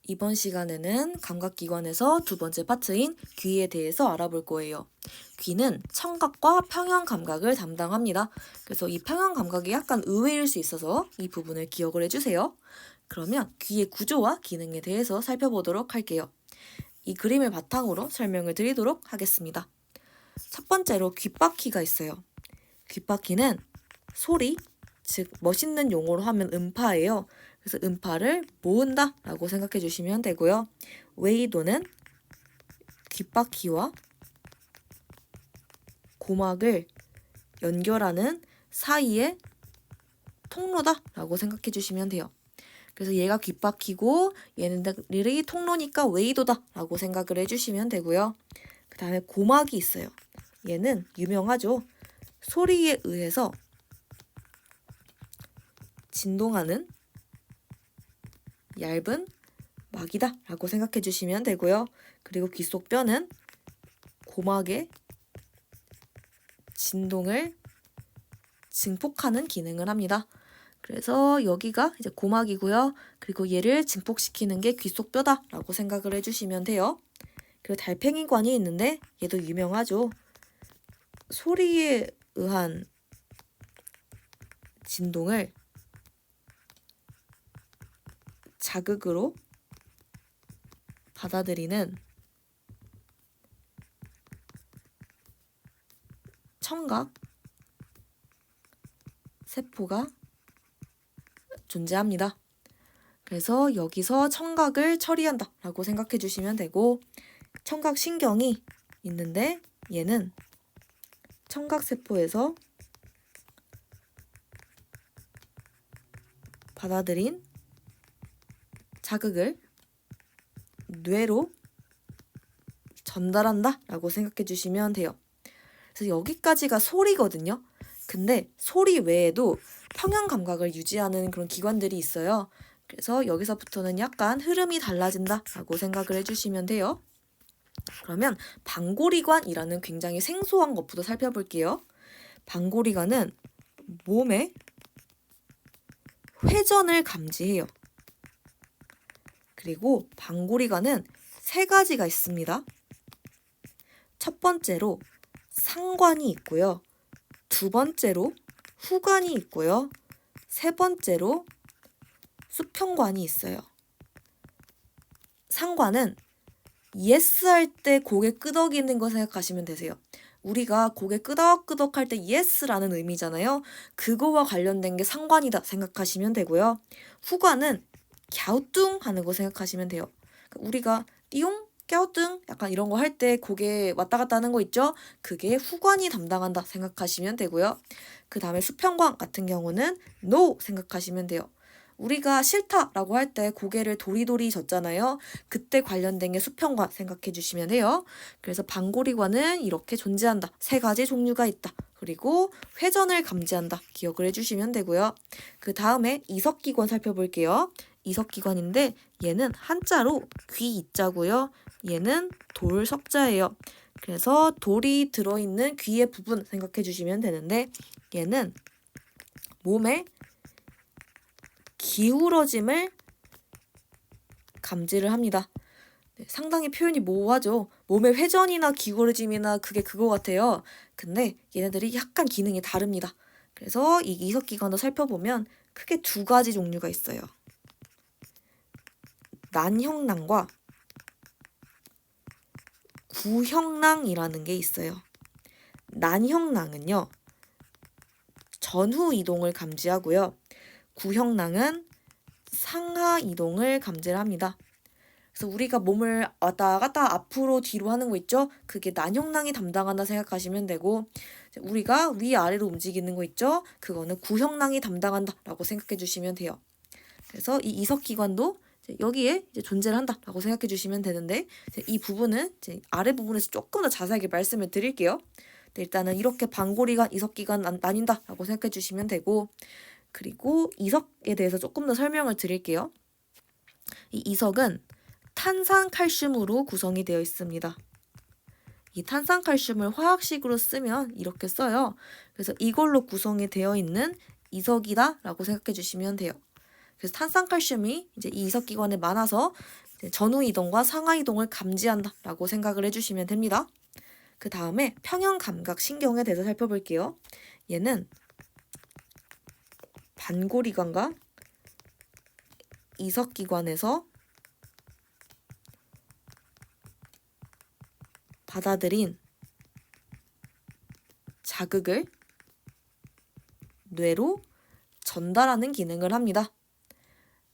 이번 시간에는 감각기관에서 두 번째 파트인 귀에 대해서 알아볼 거예요. 귀는 청각과 평형 감각을 담당합니다. 그래서 이 평형 감각이 약간 의외일 수 있어서 이 부분을 기억을 해주세요. 그러면 귀의 구조와 기능에 대해서 살펴보도록 할게요. 이 그림을 바탕으로 설명을 드리도록 하겠습니다. 첫 번째로 귓바퀴가 있어요. 귓바퀴는 소리, 즉 멋있는 용어로 하면 음파예요. 그래서 음파를 모은다 라고 생각해 주시면 되고요. 웨이도는 귓바퀴와 고막을 연결하는 사이의 통로다 라고 생각해 주시면 돼요. 그래서 얘가 귓바퀴고 얘네들이 통로니까 웨이도다 라고 생각을 해주시면 되고요. 그 다음에 고막이 있어요. 얘는 유명하죠. 소리에 의해서 진동하는 얇은 막이다 라고 생각해 주시면 되고요. 그리고 귀 속 뼈는 고막의 진동을 증폭하는 기능을 합니다. 그래서 여기가 이제 고막이고요. 그리고 얘를 증폭시키는 게 귀 속 뼈다 라고 생각을 해주시면 돼요. 그리고 달팽이관이 있는데 얘도 유명하죠. 소리에 의한 진동을 자극으로 받아들이는 청각 세포가 존재합니다. 그래서 여기서 청각을 처리한다 라고 생각해 주시면 되고, 청각신경이 있는데 얘는 청각세포에서 받아들인 자극을 뇌로 전달한다 라고 생각해 주시면 돼요. 그래서 여기까지가 소리거든요. 근데 소리 외에도 평형 감각을 유지하는 그런 기관들이 있어요. 그래서 여기서부터는 약간 흐름이 달라진다 라고 생각을 해주시면 돼요. 그러면 방골이관이라는 굉장히 생소한 것부터 살펴볼게요. 방골이관은 몸의 회전을 감지해요. 그리고 방골이관은 세 가지가 있습니다. 첫 번째로 상관이 있고요. 두 번째로 후관이 있고요. 세 번째로 수평관이 있어요. 상관은 yes 할 때 고개 끄덕이는 거 생각하시면 되세요. 우리가 고개 끄덕끄덕 할 때 yes라는 의미잖아요. 그거와 관련된 게 상관이다 생각하시면 되고요. 후관은 갸우뚱 하는 거 생각하시면 돼요. 우리가 띠용 갸우뚱 약간 이런 거 할 때 고개 왔다 갔다 하는 거 있죠? 그게 후관이 담당한다 생각하시면 되고요. 그 다음에 수평관 같은 경우는 no 생각하시면 돼요. 우리가 싫다라고 할 때 고개를 도리도리 젓잖아요. 그때 관련된 게 수평관 생각해 주시면 돼요. 그래서 방골이관은 이렇게 존재한다. 세 가지 종류가 있다. 그리고 회전을 감지한다. 기억을 해주시면 되고요. 그 다음에 이석기관 살펴볼게요. 이석기관인데 얘는 한자로 귀이자고요. 얘는 돌석자예요. 그래서 돌이 들어있는 귀의 부분 생각해 주시면 되는데 얘는 몸의 기울어짐을 감지를 합니다. 네, 상당히 표현이 모호하죠. 몸의 회전이나 기울어짐이나 그게 그거 같아요. 근데 얘네들이 약간 기능이 다릅니다. 그래서 이 이석기관도 살펴보면 크게 두 가지 종류가 있어요. 난형낭과 구형낭이라는 게 있어요. 난형낭은요, 전후 이동을 감지하고요. 구형낭은 상하 이동을 감지를 합니다. 그래서 우리가 몸을 왔다 갔다 앞으로 뒤로 하는 거 있죠? 그게 난형낭이 담당한다 생각하시면 되고, 우리가 위아래로 움직이는 거 있죠? 그거는 구형낭이 담당한다 라고 생각해 주시면 돼요. 그래서 이 이석기관도 여기에 이제 존재를 한다 라고 생각해 주시면 되는데, 이 부분은 이제 아래 부분에서 조금 더 자세하게 말씀을 드릴게요. 일단은 이렇게 방골이관, 이석기관 나뉜다 라고 생각해 주시면 되고, 그리고 이석에 대해서 조금 더 설명을 드릴게요. 이 이석은 탄산칼슘으로 구성이 되어 있습니다. 이 탄산칼슘을 화학식으로 쓰면 이렇게 써요. 그래서 이걸로 구성이 되어 있는 이석이다 라고 생각해 주시면 돼요. 그래서 탄산칼슘이 이제 이 이석기관에 많아서 전후 이동과 상하 이동을 감지한다라고 생각을 해주시면 됩니다. 그 다음에 평형감각신경에 대해서 살펴볼게요. 얘는 반고리관과 이석기관에서 받아들인 자극을 뇌로 전달하는 기능을 합니다.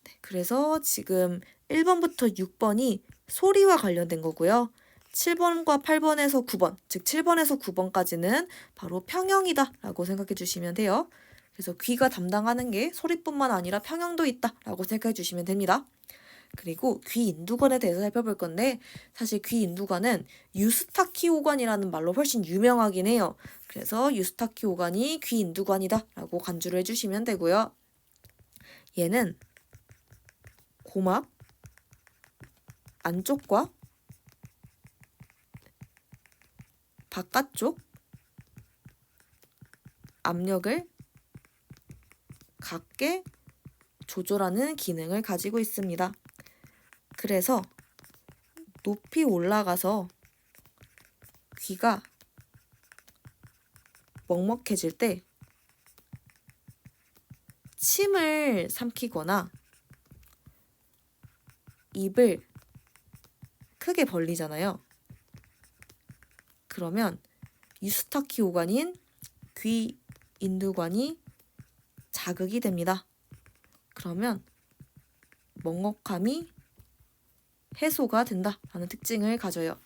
네, 그래서 지금 1번부터 6번이 소리와 관련된 거고요. 7번과 8번에서 9번, 즉 7번에서 9번까지는 바로 평형이다 라고 생각해 주시면 돼요. 그래서 귀가 담당하는 게 소리뿐만 아니라 평형도 있다 라고 생각해 주시면 됩니다. 그리고 귀 인두관에 대해서 살펴볼 건데 사실 귀 인두관은 유스타키오관이라는 말로 훨씬 유명하긴 해요. 그래서 유스타키오관이 귀 인두관이다 라고 간주를 해주시면 되고요. 얘는 고막 안쪽과 바깥쪽 압력을 같게 조절하는 기능을 가지고 있습니다. 그래서 높이 올라가서 귀가 먹먹해질 때 침을 삼키거나 입을 크게 벌리잖아요. 그러면 유스타키오관인 귀 인두관이 자극이 됩니다. 그러면 먹먹함이 해소가 된다라는 특징을 가져요.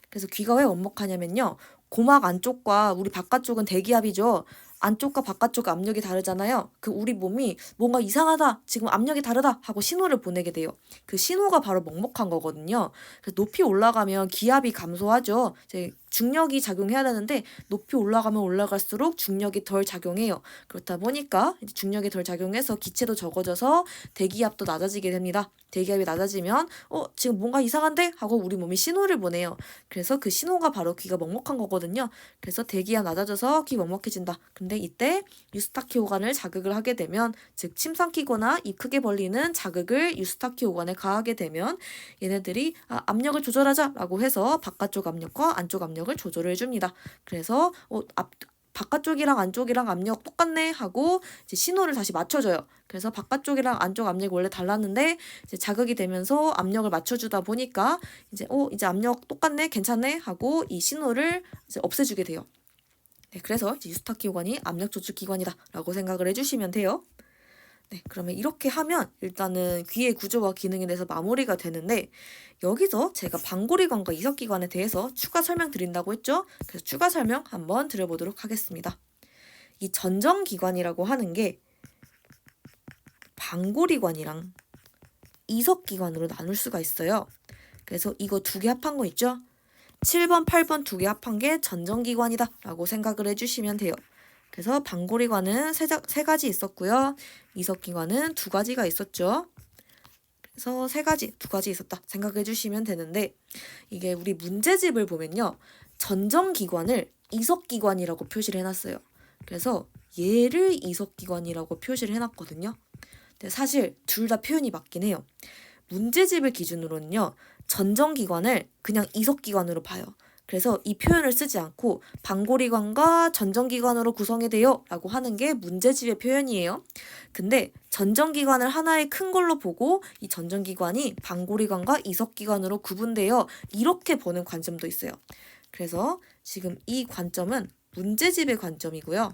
그래서 귀가 왜 먹먹하냐면요. 고막 안쪽과 우리 바깥쪽은 대기압이죠. 안쪽과 바깥쪽 압력이 다르잖아요. 그 우리 몸이 뭔가 이상하다, 지금 압력이 다르다 하고 신호를 보내게 돼요. 그 신호가 바로 먹먹한 거거든요. 그래서 높이 올라가면 기압이 감소하죠. 이제 중력이 작용해야 되는데 높이 올라가면 올라갈수록 중력이 덜 작용해요. 그렇다 보니까 이제 중력이 덜 작용해서 기체도 적어져서 대기압도 낮아지게 됩니다. 대기압이 낮아지면 지금 뭔가 이상한데? 하고 우리 몸이 신호를 보내요. 그래서 그 신호가 바로 귀가 먹먹한 거거든요. 그래서 대기압 낮아져서 귀 먹먹해진다. 근데 이때 유스타키오관을 자극을 하게 되면 즉 침 삼키거나 입 크게 벌리는 자극을 유스타키오관에 가하게 되면 얘네들이 압력을 조절하자라고 해서 바깥쪽 압력과 안쪽 압력을 조절을 해줍니다. 그래서 바깥쪽이랑 안쪽이랑 압력 똑같네 하고 이제 신호를 다시 맞춰줘요. 그래서 바깥쪽이랑 안쪽 압력이 원래 달랐는데 이제 자극이 되면서 압력을 맞춰주다 보니까 이제 압력 똑같네 괜찮네 하고 이 신호를 이제 없애주게 돼요. 네, 그래서 이제 유스타키오관이 압력 조절 기관이다라고 생각을 해주시면 돼요. 네, 그러면 이렇게 하면 일단은 귀의 구조와 기능에 대해서 마무리가 되는데 여기서 제가 반고리관과 이석기관에 대해서 추가 설명드린다고 했죠? 그래서 추가 설명 한번 드려보도록 하겠습니다. 이 전정기관이라고 하는 게 반고리관이랑 이석기관으로 나눌 수가 있어요. 그래서 이거 두 개 합한 거 있죠? 7번, 8번 두 개 합한 게 전정기관이다 라고 생각을 해주시면 돼요. 그래서 반고리관은 세 가지 있었고요. 이석기관은 두 가지가 있었죠. 그래서 두 가지 있었다 생각해 주시면 되는데 이게 우리 문제집을 보면요. 전정기관을 이석기관이라고 표시를 해놨어요. 그래서 얘를 이석기관이라고 표시를 해놨거든요. 근데 사실 둘 다 표현이 맞긴 해요. 문제집을 기준으로는요. 전정기관을 그냥 이석기관으로 봐요. 그래서 이 표현을 쓰지 않고 반고리관과 전정기관으로 구성이 돼요 라고 하는 게 문제집의 표현이에요. 근데 전정기관을 하나의 큰 걸로 보고 이 전정기관이 반고리관과 이석기관으로 구분돼요. 이렇게 보는 관점도 있어요. 그래서 지금 이 관점은 문제집의 관점이고요.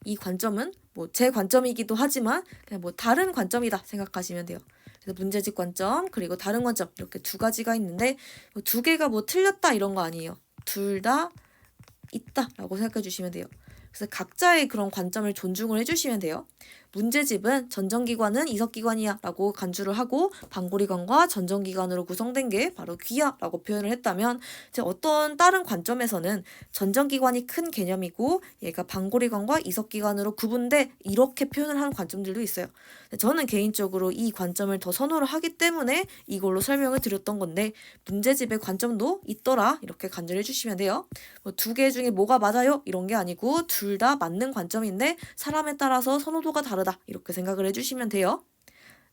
이 관점은 제 관점이기도 하지만 그냥 다른 관점이다 생각하시면 돼요. 그래서 문제집 관점 그리고 다른 관점 이렇게 두 가지가 있는데 두 개가 틀렸다 이런 거 아니에요. 둘 다 있다라고 생각해 주시면 돼요. 그래서 각자의 그런 관점을 존중을 해주시면 돼요. 문제집은 전정기관은 이석기관이야 라고 간주를 하고 반고리관과 전정기관으로 구성된 게 바로 귀야 라고 표현을 했다면 이제 어떤 다른 관점에서는 전정기관이 큰 개념이고 얘가 반고리관과 이석기관으로 구분돼 이렇게 표현을 하는 관점들도 있어요. 저는 개인적으로 이 관점을 더 선호를 하기 때문에 이걸로 설명을 드렸던 건데 문제집의 관점도 있더라 이렇게 간주를 해주시면 돼요. 두 개 중에 뭐가 맞아요? 이런 게 아니고 둘 다 맞는 관점인데 사람에 따라서 선호도가 다르다 다르다 이렇게 생각을 해주시면 돼요.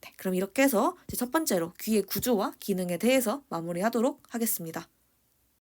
네, 그럼 이렇게 해서 이제 첫 번째로 귀의 구조와 기능에 대해서 마무리하도록 하겠습니다.